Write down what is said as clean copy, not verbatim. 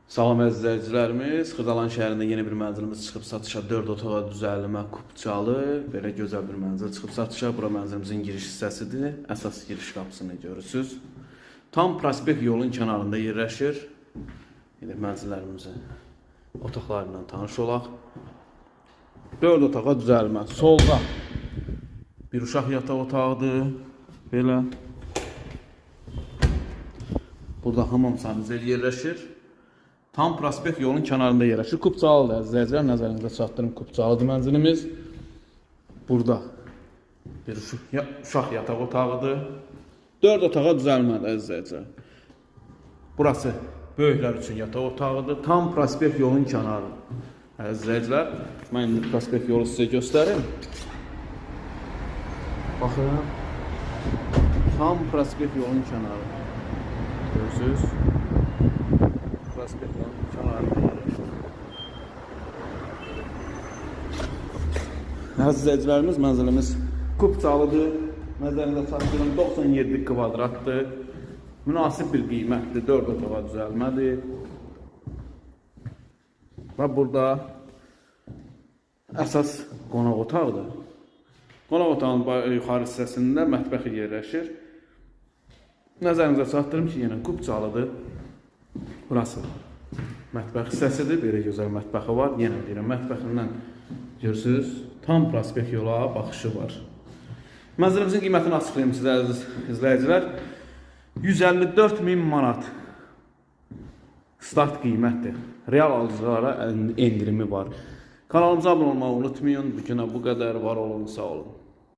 Salam əzizlərimiz, Xırdalan şəhərində yeni bir mənzilimiz çıxıb satışa, 4 otağa düzəlmə kupçalı, belə gözəl bir mənzil çıxıb satışa. Bura mənzilimizin giriş hissəsidir, əsas giriş qapısını görürsünüz. Tam prospekt yolun kənarında yerləşir. İndi mənzillərimizin otaqlarından tanış olaq. 4 otağa düzəlmə, solda bir uşaq yataq otağıdır, belə. Burada hamam sanitariya yerləşir. Tam prospekt yolun kənarında yerləşir. Kupçalıdır əzizlər, nəzərinizə çatdırım, kupçalıdır mənzilimiz. Burada bir uşaq yataq otağıdır. 4 otağa düzəlmədir əzizlər. Burası böyüklər üçün yataq otağıdır. Tam prospekt yolun kənarı. Əzizlər, mən indi prospekt yolu sizə göstərim. Baxın. Tam prospekt yolun kənarı. Görürsünüz? Prospekt yolun kənarında yerləşir. Əzizlərimiz, mənzilimiz kupçalıdır. Nəzərinizə çatdırım, 97 kvadratdır. Münasib bir qiymətdir, 4 otağa düzəlmədir. Və burada əsas qonaq otağıdır. Qonaq otağının yuxarı hissəsində mətbəxi yerləşir. Nəzərinizə çatdırım ki, yenə kupçalıdır. Burası mətbəx hissəsidir, belə gözəl mətbəxi var. Yenə deyirəm, mətbəxindən görürsünüz, tam prospekt yola baxışı var. Mənzilimizin qiymətini açıqlayım sizə əziz izləyicilər. 154.000 manat start qiymətdir. Real alıcılara endirimi var. Kanalımıza abunə olmağı unutmayın. Bu günə bu qədər, var olun, sağ olun.